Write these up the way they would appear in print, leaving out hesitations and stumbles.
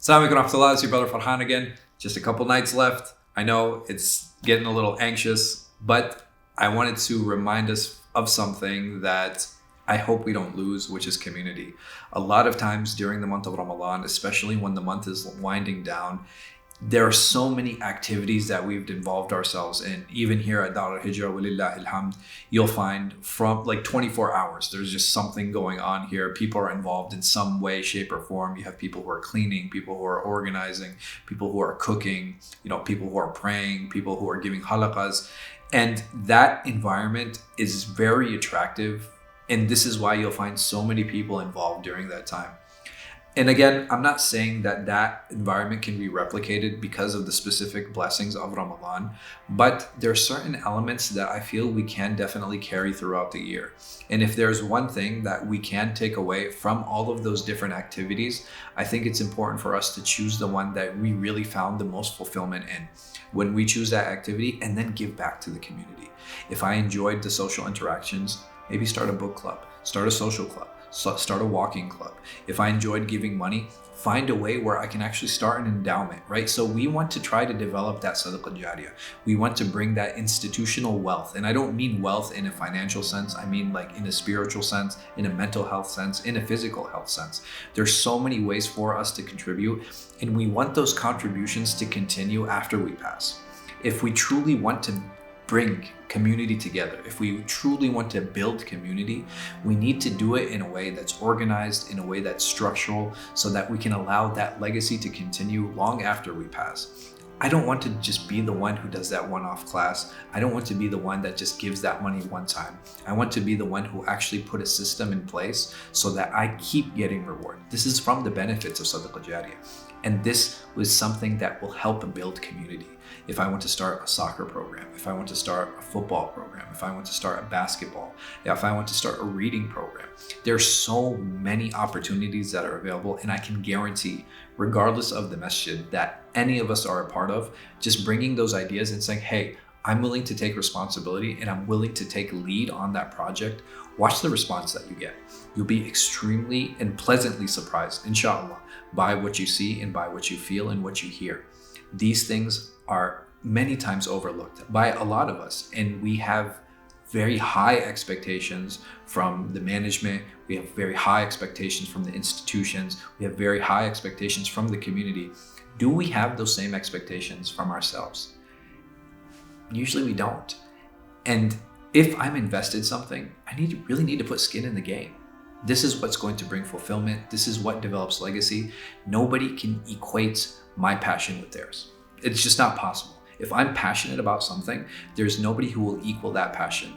Assalamu alaikum warahmatullah. It's your brother Farhan again. Just a couple nights left. I know it's getting a little anxious, but I wanted to remind us of something that I hope we don't lose, which is community. A lot of times during the month of Ramadan, especially when the month is winding down, there are so many activities that we've involved ourselves in. Even here at Al-Hijrah, walillahi alhamd, you'll find from like 24 hours, there's just something going on here. People are involved in some way, shape, or form. You have people who are cleaning, people who are organizing, people who are cooking, people who are praying, people who are giving halaqas. And that environment is very attractive. And this is why you'll find so many people involved during that time. And again, I'm not saying that that environment can be replicated because of the specific blessings of Ramadan, but there are certain elements that I feel we can definitely carry throughout the year. And if there's one thing that we can take away from all of those different activities, I think it's important for us to choose the one that we really found the most fulfillment in when we choose that activity, and then give back to the community. If I enjoyed the social interactions, maybe start a book club, start a social club, start a walking club. If I enjoyed giving money, find a way where I can actually start an endowment, right? So we want to try to develop that sadaqah jariyah. We want to bring that institutional wealth. And I don't mean wealth in a financial sense. I mean like in a spiritual sense, in a mental health sense, in a physical health sense. There's so many ways for us to contribute, and we want those contributions to continue after we pass. If we truly want to bring community together, if we truly want to build community, we need to do it in a way that's organized, in a way that's structural, so that we can allow that legacy to continue long after we pass. I don't want to just be the one who does that one-off class. I don't want to be the one that just gives that money one time. I want to be the one who actually put a system in place so that I keep getting rewarded. This is from the benefits of sadaqah jariyah. And this was something that will help build community. If I want to start a soccer program, if I want to start a football program, if I want to start a basketball, if I want to start a reading program, there's so many opportunities that are available. And I can guarantee, regardless of the masjid that any of us are a part of, just bringing those ideas and saying, hey, I'm willing to take responsibility and I'm willing to take lead on that project. Watch the response that you get. You'll be extremely and pleasantly surprised, inshallah, by what you see and by what you feel and what you hear. These things are many times overlooked by a lot of us, and we have very high expectations from the management. We have very high expectations from the institutions. We have very high expectations from the community. Do we have those same expectations from ourselves? Usually we don't. And if I'm invested something, I really need to put skin in the game. This is what's going to bring fulfillment. This is what develops legacy. Nobody can equate my passion with theirs. It's just not possible. If I'm passionate about something, there's nobody who will equal that passion.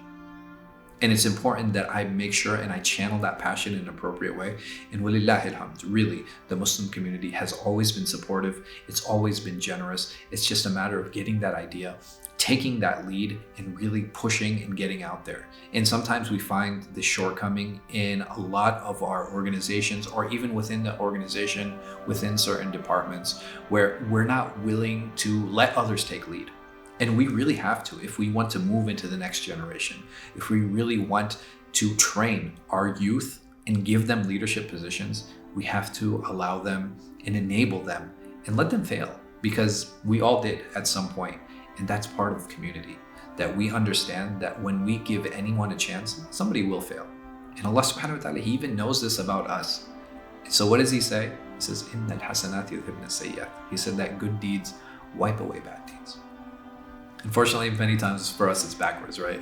And it's important that I make sure and I channel that passion in an appropriate way. And walillahi alhamd, really, the Muslim community has always been supportive. It's always been generous. It's just a matter of getting that idea, taking that lead, and really pushing and getting out there. And sometimes we find the shortcoming in a lot of our organizations, or even within the organization, within certain departments, where we're not willing to let others take lead. And we really have to, if we want to move into the next generation, if we really want to train our youth and give them leadership positions, we have to allow them and enable them and let them fail, because we all did at some point. And that's part of community, that we understand that when we give anyone a chance, somebody will fail. And Allah subhanahu wa ta'ala, He even knows this about us. So what does He say? He says, إِنَّ الْحَسَنَاتِ يُذْهِبْنَ السَّيِّئَاتِ. He said that good deeds wipe away bad deeds. Unfortunately, many times for us, it's backwards, right?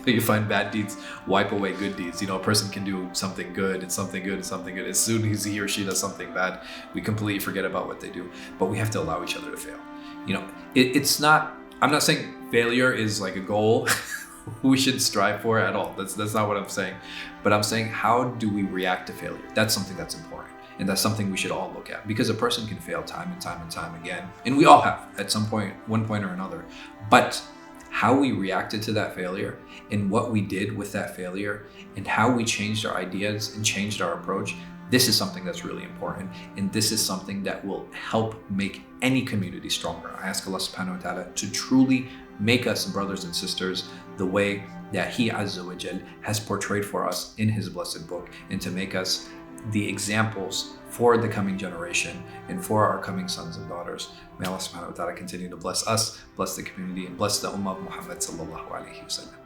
You find bad deeds wipe away good deeds. A person can do something good and something good and something good. As soon as he or she does something bad, we completely forget about what they do. But we have to allow each other to fail. It's not, I'm not saying failure is like a goal we should strive for at all. That's not what I'm saying. But I'm saying, how do we react to failure? That's something that's important. And that's something we should all look at, because a person can fail time and time and time again. And we all have at some point, one point or another. But how we reacted to that failure and what we did with that failure and how we changed our ideas and changed our approach, this is something that's really important. And this is something that will help make any community stronger. I ask Allah subhanahu wa ta'ala to truly make us brothers and sisters the way that He Azza wa Jal has portrayed for us in His blessed book, and to make us the examples for the coming generation and for our coming sons and daughters. May Allah subhanahu wa ta'ala continue to bless us, bless the community, and bless the ummah of Muhammad sallallahu alayhi wa sallam.